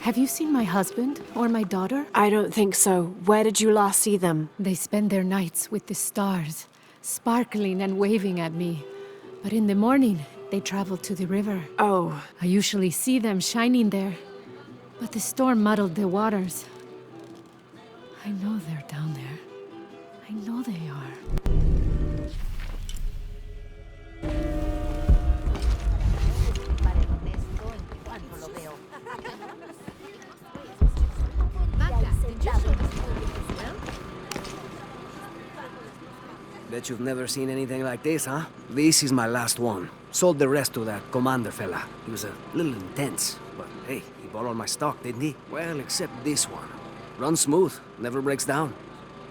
Have you seen my husband or my daughter? I don't think so. Where did you last see them? They spend their nights with the stars, sparkling and waving at me. But in the morning, they travel to the river. Oh, I usually see them shining there. But the storm muddled the waters. I know they're down there. I know they are. Bet you've never seen anything like this, huh? This is my last one. Sold the rest to that commander fella. He was a little intense, but hey, he borrowed my stock, didn't he? Well, except this one. Runs smooth, never breaks down.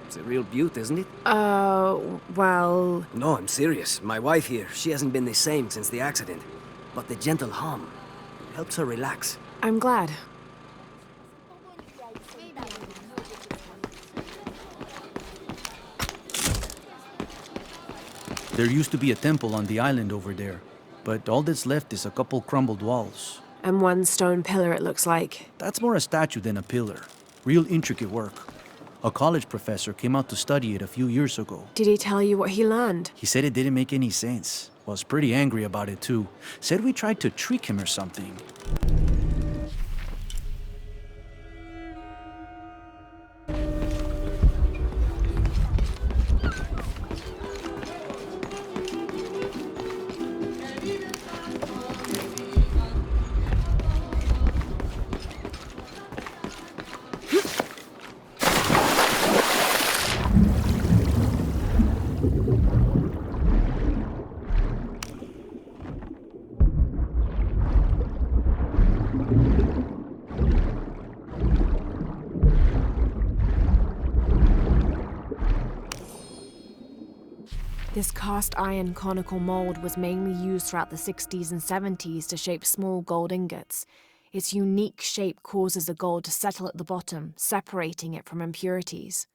It's a real beaut, isn't it? Well... No, I'm serious. My wife here, she hasn't been the same since the accident. But the gentle hum helps her relax. I'm glad. There used to be a temple on the island over there, but all that's left is a couple crumbled walls. And one stone pillar, it looks like. That's more a statue than a pillar. Real intricate work. A college professor came out to study it a few years ago. Did he tell you what he learned? He said it didn't make any sense. Was pretty angry about it too. Said we tried to trick him or something. This cast iron conical mold was mainly used throughout the 60s and 70s to shape small gold ingots. Its unique shape causes the gold to settle at the bottom, separating it from impurities.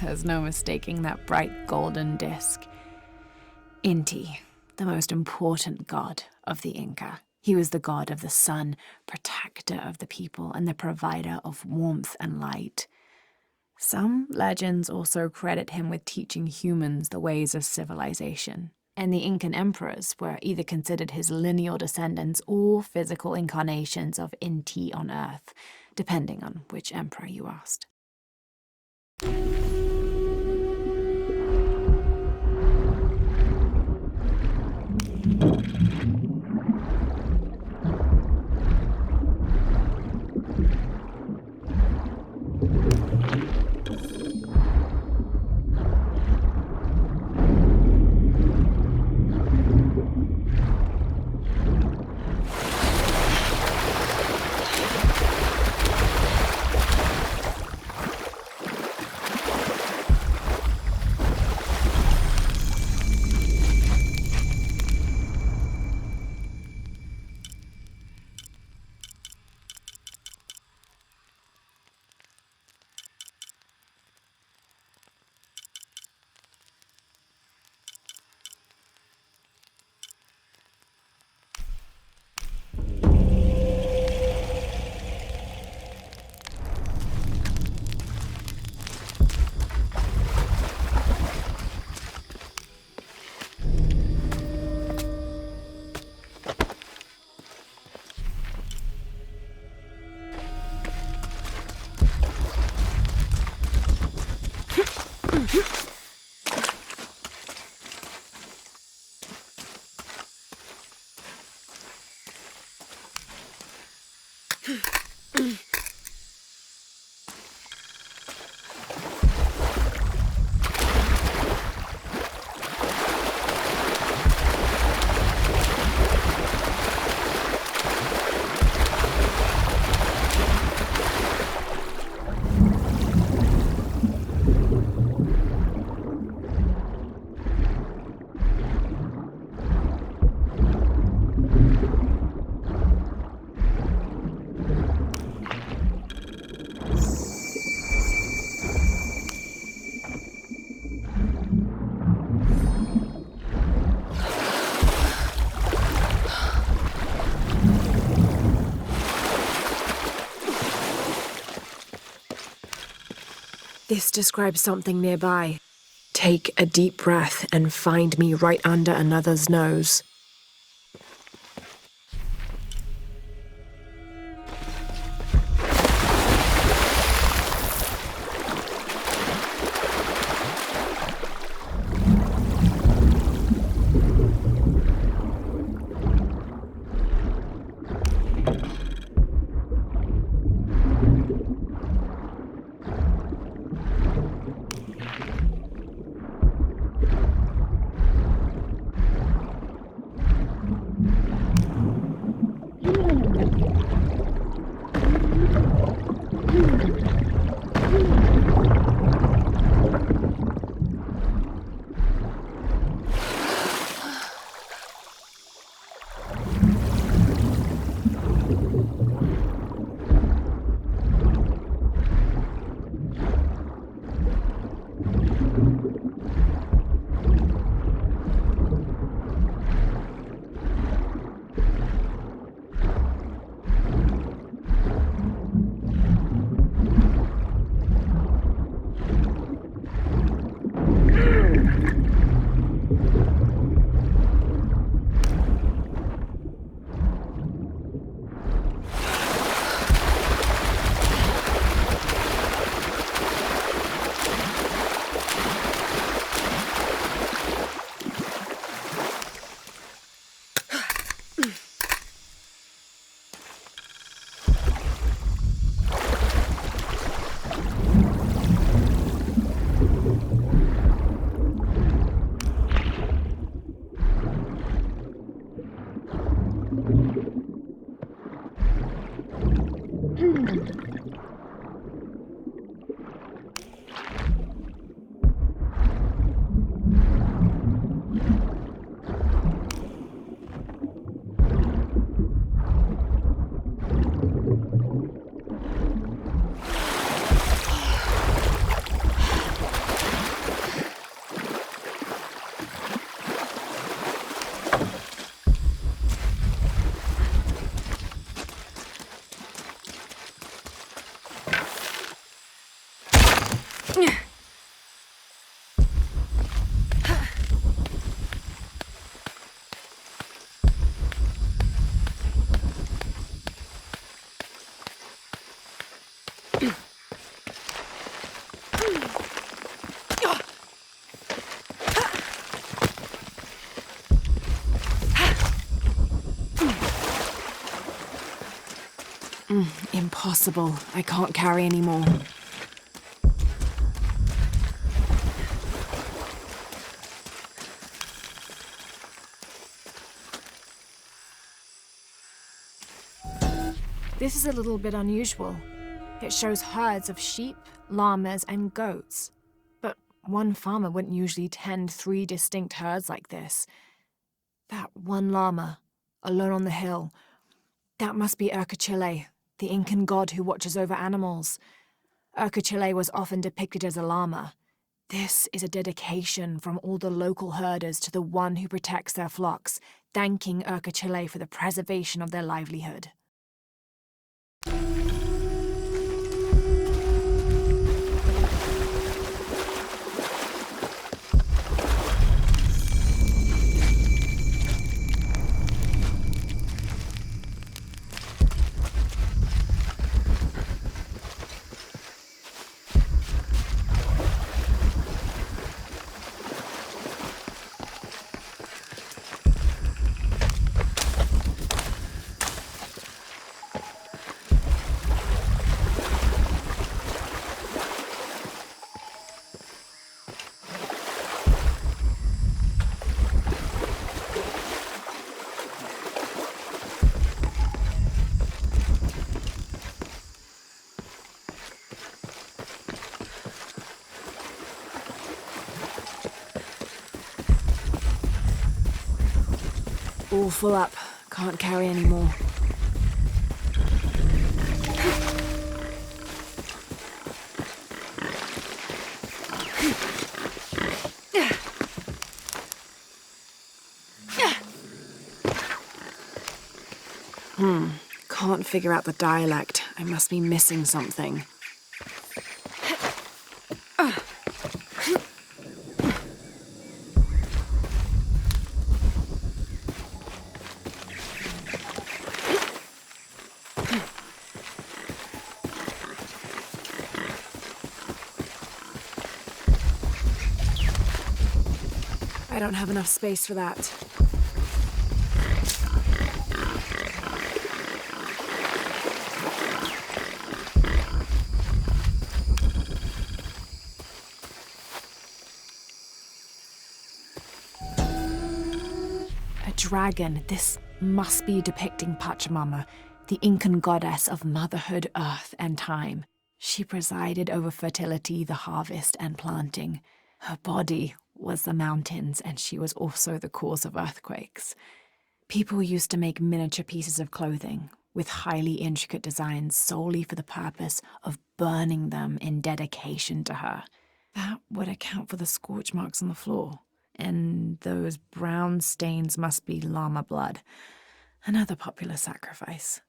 There's no mistaking that bright golden disc. Inti, the most important god of the Inca. He was the god of the sun, protector of the people, and the provider of warmth and light. Some legends also credit him with teaching humans the ways of civilization. And the Incan emperors were either considered his lineal descendants or physical incarnations of Inti on Earth, depending on which emperor you asked. This describes something nearby. Take a deep breath and find me right under another's nose. Impossible. I can't carry anymore. This is a little bit unusual. It shows herds of sheep, llamas, and goats. But one farmer wouldn't usually tend 3 distinct herds like this. That one llama, alone on the hill, that must be Urkachile, the Incan god who watches over animals. Urkachile was often depicted as a llama. This is a dedication from all the local herders to the one who protects their flocks, thanking Urkachile for the preservation of their livelihood. All full up. Can't carry any more. Can't figure out the dialect. I must be missing something. I don't have enough space for that. A dragon. This must be depicting Pachamama, the Incan goddess of motherhood, earth, and time. She presided over fertility, the harvest, and planting. Her body was the mountains, and she was also the cause of earthquakes. People used to make miniature pieces of clothing with highly intricate designs solely for the purpose of burning them in dedication to her. That would account for the scorch marks on the floor. And those brown stains must be llama blood, another popular sacrifice.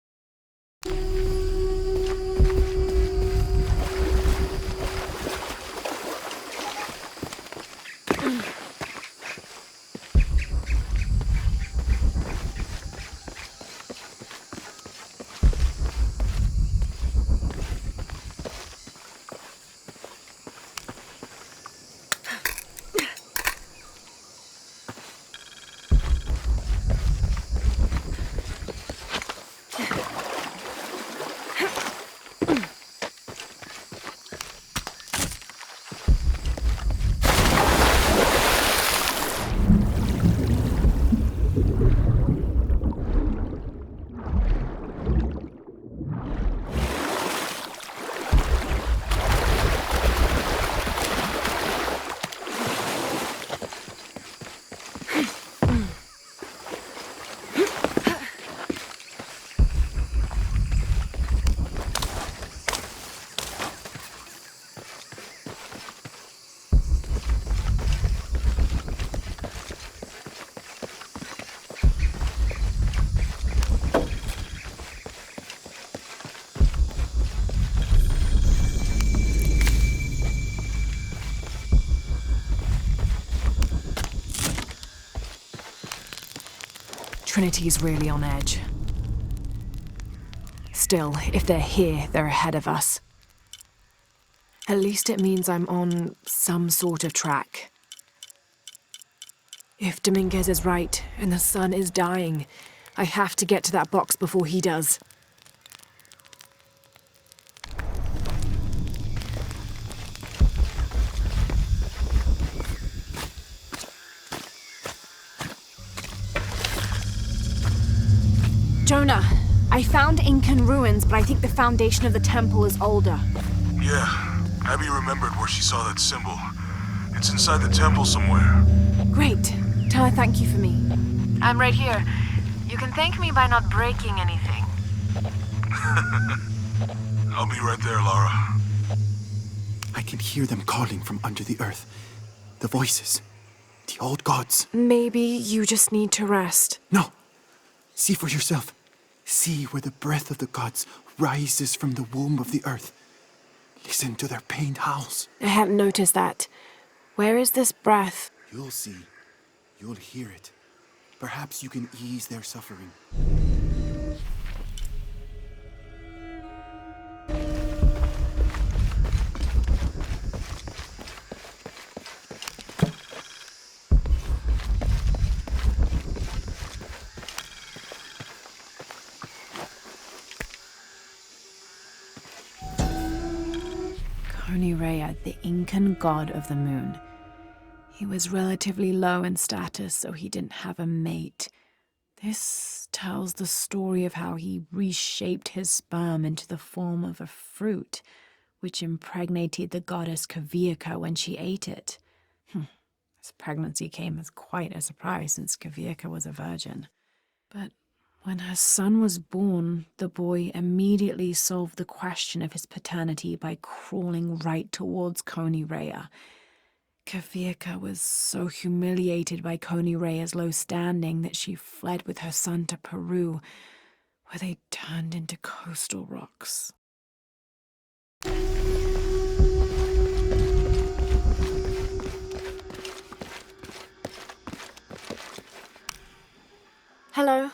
Trinity's really on edge. Still, if they're here, they're ahead of us. At least it means I'm on some sort of track. If Dominguez is right and the sun is dying, I have to get to that box before he does. Jonah, I found Incan ruins, but I think the foundation of the temple is older. Yeah, Abby remembered where she saw that symbol. It's inside the temple somewhere. Great. Tell her thank you for me. I'm right here. You can thank me by not breaking anything. I'll be right there, Lara. I can hear them calling from under the earth. The voices. The old gods. Maybe you just need to rest. No. See for yourself. See where the breath of the gods rises from the womb of the earth. Listen to their pained howls. I hadn't noticed that. Where is this breath? You'll see. You'll hear it. Perhaps you can ease their suffering. Rea, the Incan god of the moon. He was relatively low in status, so he didn't have a mate. This tells the story of how he reshaped his sperm into the form of a fruit, which impregnated the goddess Kavika when she ate it. His pregnancy came as quite a surprise since Kavika was a virgin. But when her son was born, the boy immediately solved the question of his paternity by crawling right towards Konirea. Kafirka was so humiliated by Konirea's low standing that she fled with her son to Peru, where they turned into coastal rocks. Hello?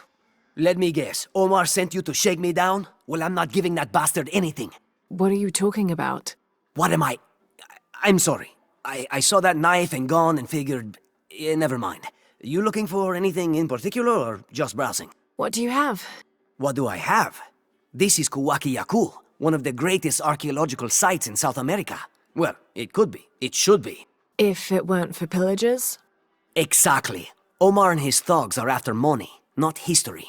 Let me guess. Omar sent you to shake me down? Well, I'm not giving that bastard anything. What are you talking about? What am I? I'm sorry. I saw that knife and gun and figured... never mind. You looking for anything in particular or just browsing? What do you have? What do I have? This is Kuwaki Yaku, one of the greatest archaeological sites in South America. Well, it could be. It should be. If it weren't for pillagers? Exactly. Omar and his thugs are after money, not history.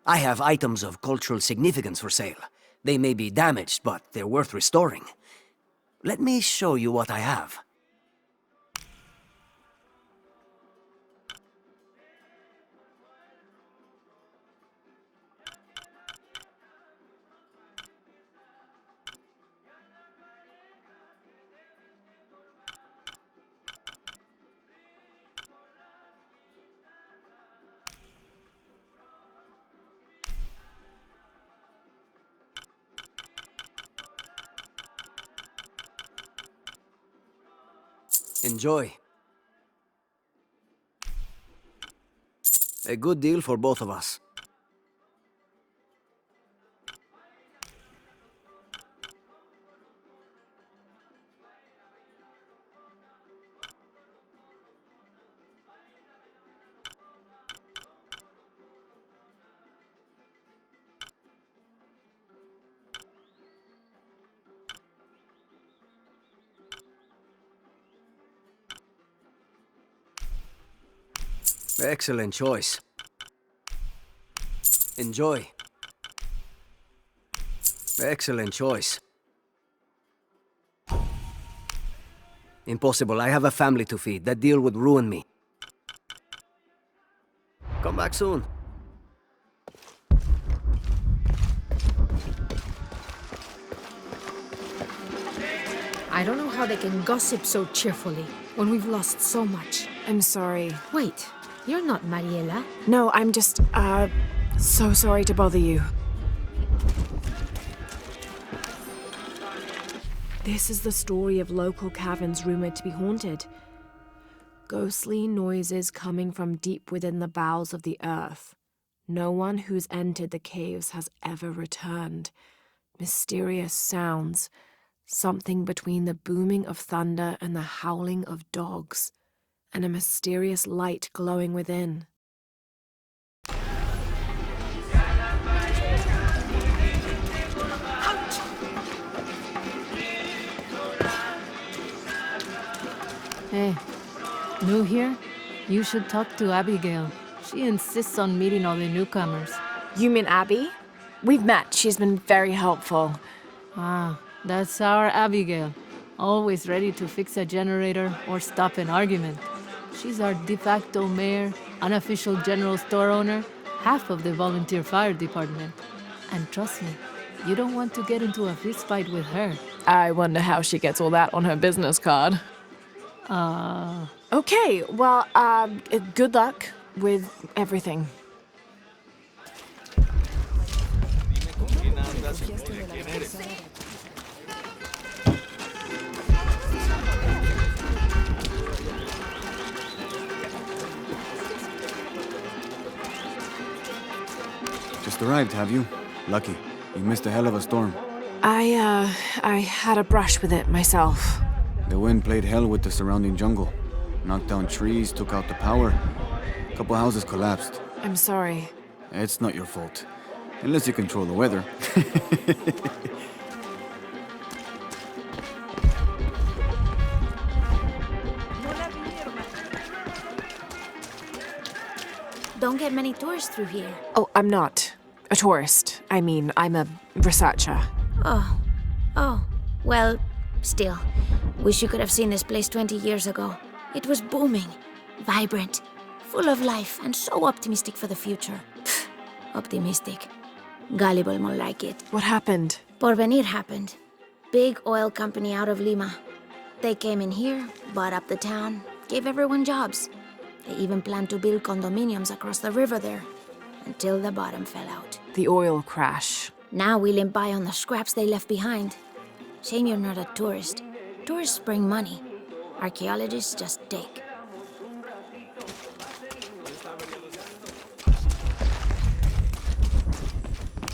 I have items of cultural significance for sale. They may be damaged, but they're worth restoring. Let me show you what I have. Enjoy. A good deal for both of us. Excellent choice. Enjoy. Excellent choice. Impossible. I have a family to feed. That deal would ruin me. Come back soon. I don't know how they can gossip so cheerfully when we've lost so much. I'm sorry. Wait, you're not Mariela. No, I'm just, so sorry to bother you. This is the story of local caverns rumored to be haunted. Ghostly noises coming from deep within the bowels of the earth. No one who's entered the caves has ever returned. Mysterious sounds. Something between the booming of thunder and the howling of dogs. And a mysterious light glowing within. Hey, new here? You should talk to Abigail. She insists on meeting all the newcomers. You mean Abby? We've met. She's been very helpful. Ah, that's our Abigail. Always ready to fix a generator or stop an argument. She's our de facto mayor, unofficial general store owner, half of the volunteer fire department. And trust me, you don't want to get into a fistfight with her. I wonder how she gets all that on her business card. Okay, well, good luck with everything. Just arrived, have you? Lucky. You missed a hell of a storm. I had a brush with it myself. The wind played hell with the surrounding jungle. Knocked down trees, took out the power. A couple houses collapsed. I'm sorry. It's not your fault. Unless you control the weather. Don't get many tourists through here. Oh, I'm not a tourist. I mean, I'm a researcher. Oh. Well, still. Wish you could have seen this place 20 years ago. It was booming, vibrant, full of life, and so optimistic for the future. Optimistic. Gullible more like it. What happened? Porvenir happened. Big oil company out of Lima. They came in here, bought up the town, gave everyone jobs. They even planned to build condominiums across the river there, until the bottom fell out. The oil crash. Now we limp by on the scraps they left behind. Shame you're not a tourist. Tourists bring money. Archaeologists just take.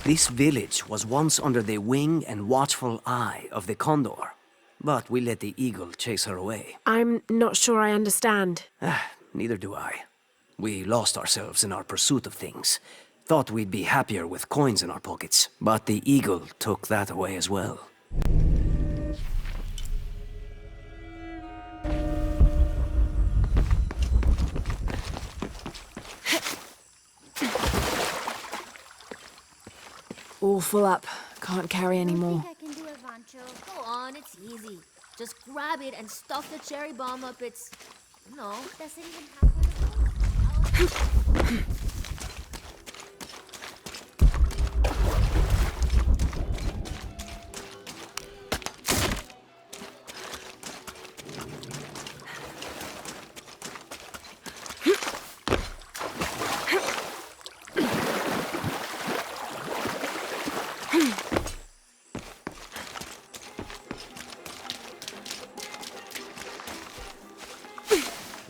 This village was once under the wing and watchful eye of the condor, but we let the eagle chase her away. I'm not sure I understand. Neither do I. We lost ourselves in our pursuit of things. Thought we'd be happier with coins in our pockets, but the eagle took that away as well. All full up. Can't carry any more. I can do it, Rancho. Go on, it's easy. Just grab it and stuff the cherry bomb up its... No, does it even have one of those?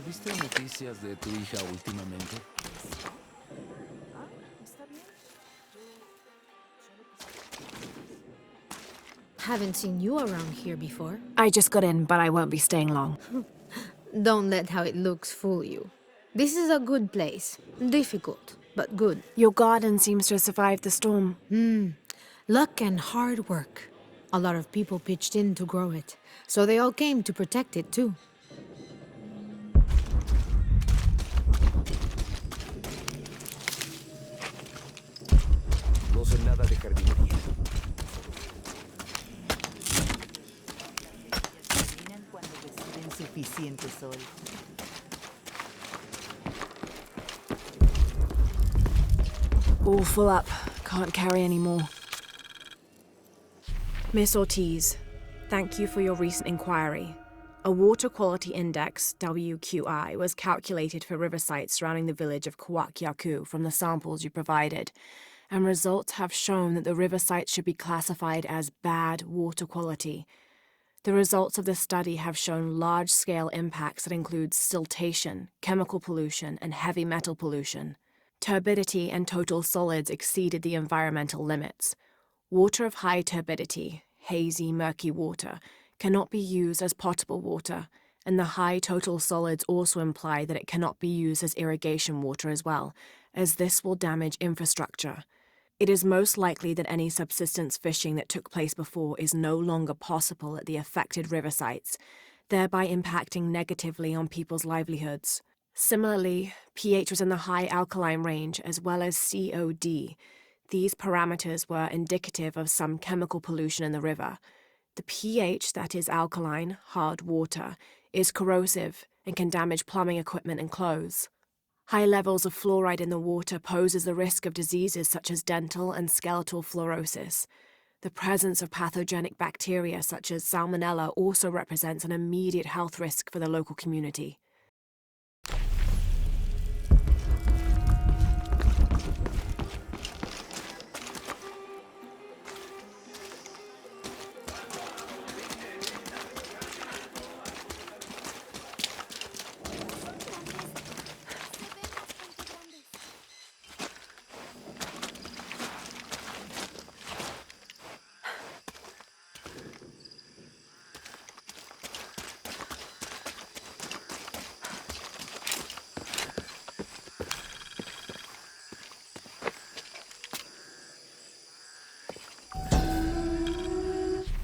¿Tuviste noticias de tu hija últimamente? Haven't seen you around here before. I just got in, but I won't be staying long. Don't let how it looks fool you. This is a good place. Difficult, but good. Your garden seems to have survived the storm. Luck and hard work. A lot of people pitched in to grow it, so they all came to protect it too. No sé nada de jardinería. Suficiente sol. All full up. Can't carry any more. Miss Ortiz, thank you for your recent inquiry. A water quality index, WQI, was calculated for river sites surrounding the village of Kuwakyaku from the samples you provided, and results have shown that the river sites should be classified as bad water quality. The results of this study have shown large-scale impacts that include siltation, chemical pollution, and heavy metal pollution. Turbidity and total solids exceeded the environmental limits. Water of high turbidity, hazy, murky water, cannot be used as potable water, and the high total solids also imply that it cannot be used as irrigation water as well, as this will damage infrastructure. It is most likely that any subsistence fishing that took place before is no longer possible at the affected river sites, thereby impacting negatively on people's livelihoods. Similarly, pH was in the high alkaline range as well as COD. These parameters were indicative of some chemical pollution in the river. The pH, that is alkaline, hard water, is corrosive and can damage plumbing equipment and clothes. High levels of fluoride in the water poses the risk of diseases such as dental and skeletal fluorosis. The presence of pathogenic bacteria such as Salmonella also represents an immediate health risk for the local community.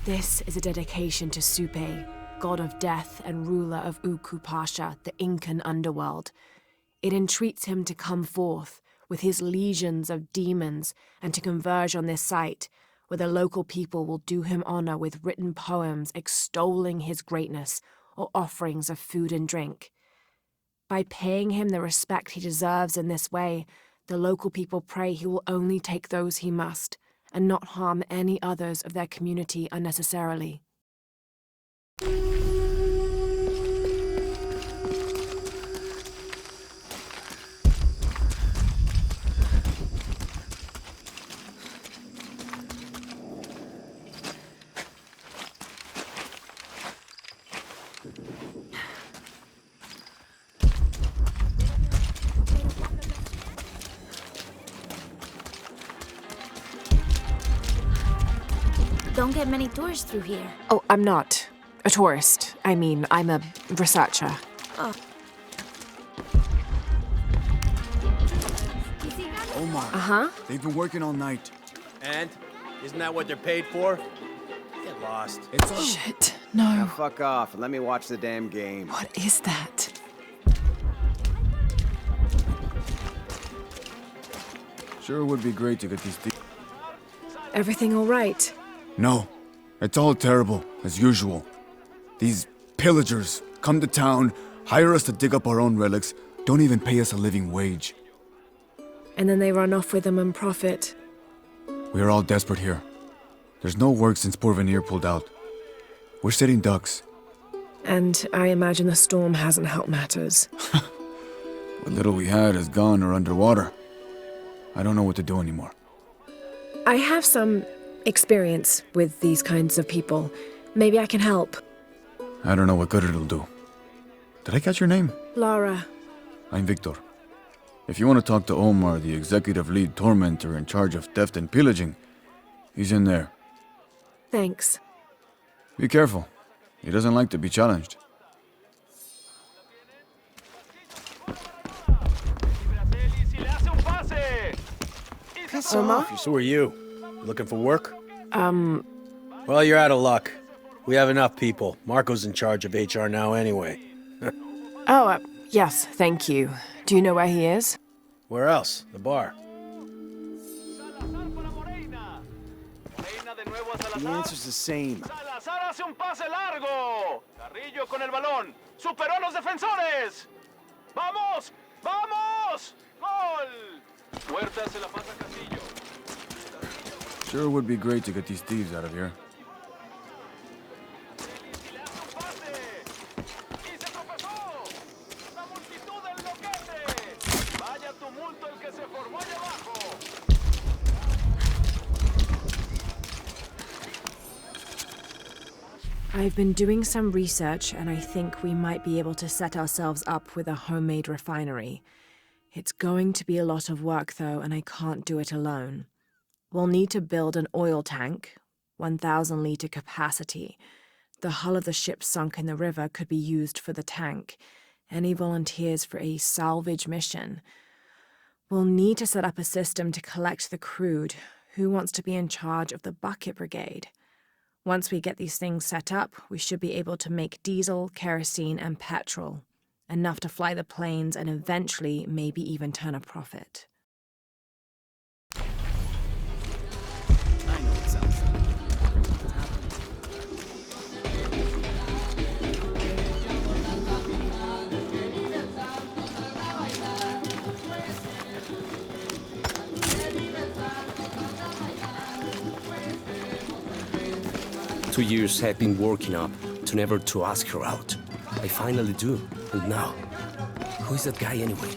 This is a dedication to Supe, god of death and ruler of Uku Pasha, the Incan underworld. It entreats him to come forth with his legions of demons and to converge on this site, where the local people will do him honor with written poems extolling his greatness or offerings of food and drink. By paying him the respect he deserves in this way, The local people pray he will only take those he must, and not harm any others of their community unnecessarily. Don't get many tourists through here. Oh, I'm not a tourist. I mean, I'm a researcher. Oh. Omar. Uh-huh. They've been working all night. And? Isn't that what they're paid for? Get lost. It's all... Shit, Now no. fuck off and let me watch the damn game. What is that? Sure would be great to get these Everything all right? No. It's all terrible, as usual. These pillagers come to town, hire us to dig up our own relics, don't even pay us a living wage. And then they run off with them and profit. We are all desperate here. There's no work since Porvenir pulled out. We're sitting ducks. And I imagine the storm hasn't helped matters. What little we had is gone or underwater. I don't know what to do anymore. I have some experience with these kinds of people. Maybe I can help. I don't know what good it'll do. Did I catch your name? Lara. I'm Victor. If you want to talk to Omar, the executive lead tormentor in charge of theft and pillaging, he's in there. Thanks. Be careful. He doesn't like to be challenged. Omar? So are you. Looking for work? Well, you're out of luck. We have enough people. Marco's in charge of HR now anyway. Yes, thank you. Do you know where he is? Where else? The bar. The answer's the same. Salazar hace un pase largo. Carrillo con el balón. Superó los defensores. ¡Vamos! ¡Vamos! ¡Gol! Huerta se la pasa a Castillo. Sure would be great to get these thieves out of here. I've been doing some research, and I think we might be able to set ourselves up with a homemade refinery. It's going to be a lot of work, though, and I can't do it alone. We'll need to build an oil tank, 1,000-liter capacity. The hull of the ship sunk in the river could be used for the tank. Any volunteers for a salvage mission? We'll need to set up a system to collect the crude. Who wants to be in charge of the bucket brigade? Once we get these things set up, we should be able to make diesel, kerosene, and petrol. Enough to fly the planes and eventually maybe even turn a profit. I know it sounds Two years I've been working up to never to ask her out. I finally do. And now, who is that guy anyway?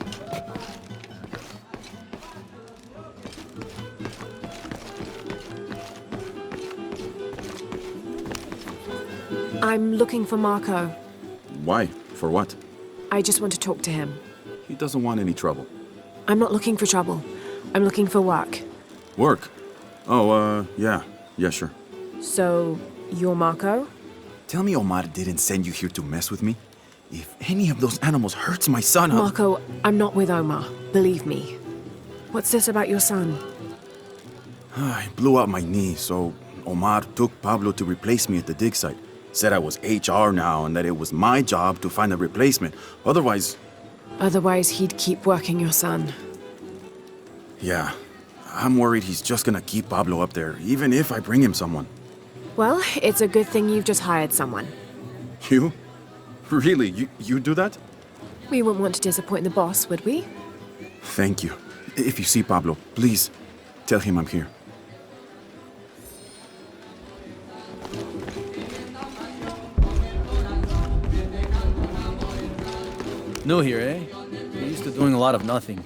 I'm looking for Marco. Why? For what? I just want to talk to him. He doesn't want any trouble. I'm not looking for trouble. I'm looking for work. Work? Oh, yeah. Yeah, sure. So, you're Marco? Tell me Omar didn't send you here to mess with me? If any of those animals hurts my son, Marco, I'm not with Omar. Believe me. What's this about your son? I blew out my knee, so Omar took Pablo to replace me at the dig site. Said I was HR now and that it was my job to find a replacement. Otherwise, he'd keep working your son. Yeah. I'm worried he's just gonna keep Pablo up there, even if I bring him someone. Well, it's a good thing you've just hired someone. You? Really? You do that? We wouldn't want to disappoint the boss, would we? Thank you. If you see Pablo, please tell him I'm here. New here, eh? You're used to doing a lot of nothing.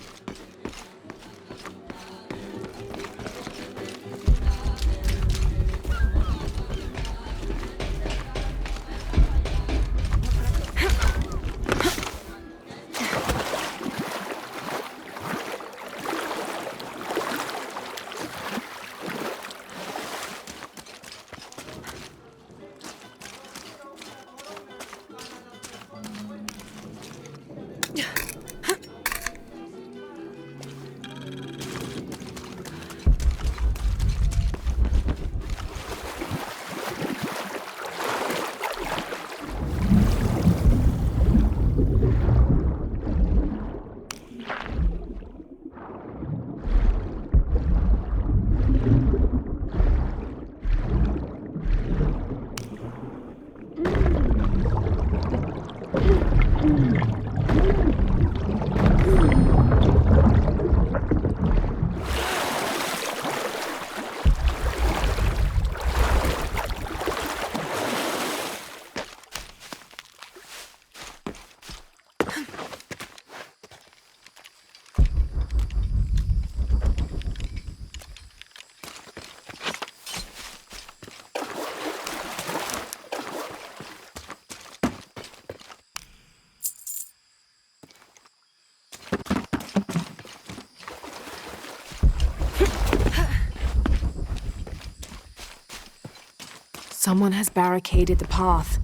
Someone has barricaded the path.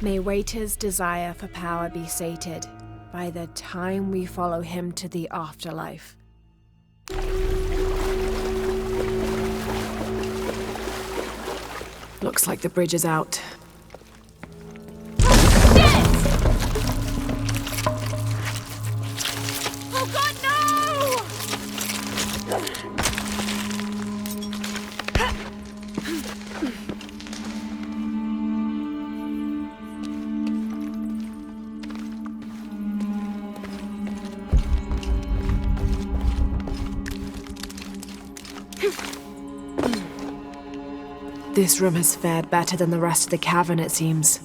May Waiter's desire for power be sated by the time we follow him to the afterlife. Looks like the bridge is out. Oh God, no! This room has fared better than the rest of the cavern, it seems.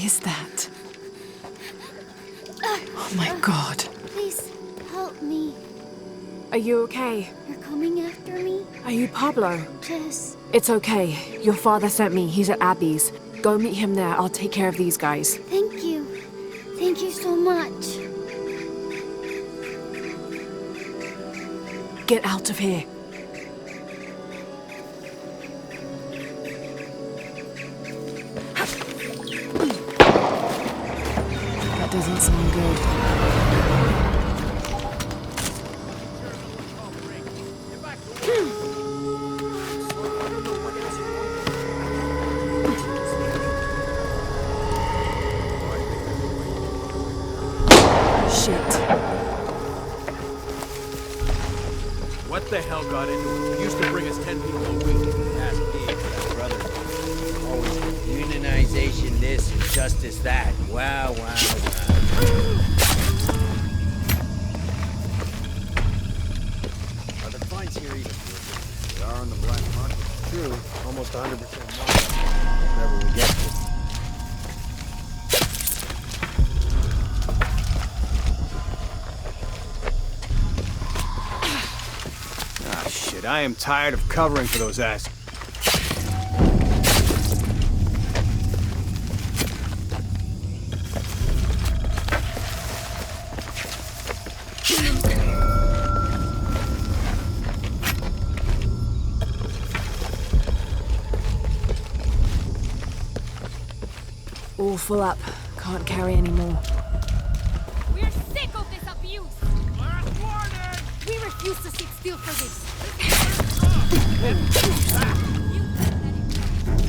is that? Oh my god. Please, help me. Are you okay? You're coming after me? Are you Pablo? Yes. It's okay. Your father sent me. He's at Abby's. Go meet him there. I'll take care of these guys. Thank you. Thank you so much. Get out of here. That doesn't sound good. What the hell got into him? He used to bring us 10 people a week. Ask Dave, brother. Always unionization this and justice that. Wow, wow, wow. Are the fines here even? They are on the black market. True, almost 100% market. Whenever we get to it. Shit, I am tired of covering for those asses. All full up. Can't carry anymore. We're sick of this abuse! Last warning! We refuse to sit still for this.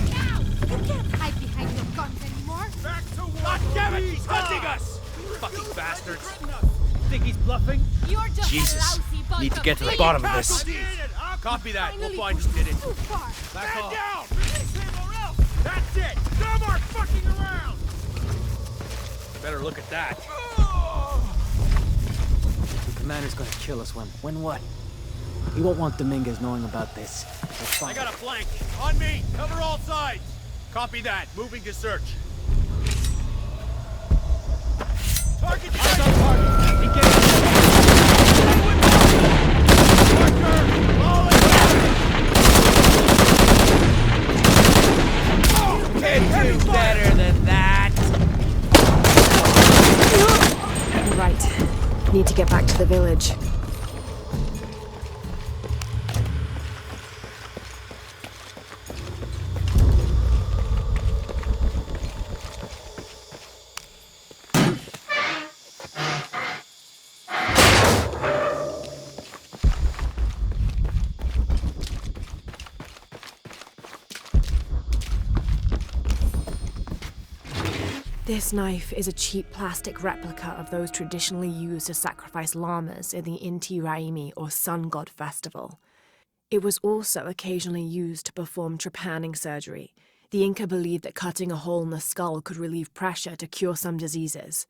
Now! You can't hide behind your guns anymore! Back to work! God damn it! He's hunting us! Fucking bastards! Think he's bluffing? You're just Jesus. a lousy bunch Need to of get to the idiots. bottom of this. Copy that. We'll Finally find who did it. too far. Back off. Down! Release him or else! That's it! No more fucking around! Better look at that. The commander's gonna kill us when what? He won't want Dominguez knowing about this. That's fine. I got a flank. On me! Cover all sides! Copy that. Moving to search. Target eyes on target! Engage! Can't do better than that! Right. Need to get back to the village. This knife is a cheap plastic replica of those traditionally used to sacrifice llamas in the Inti Raymi or Sun God Festival. It was also occasionally used to perform trepanning surgery. The Inca believed that cutting a hole in the skull could relieve pressure to cure some diseases.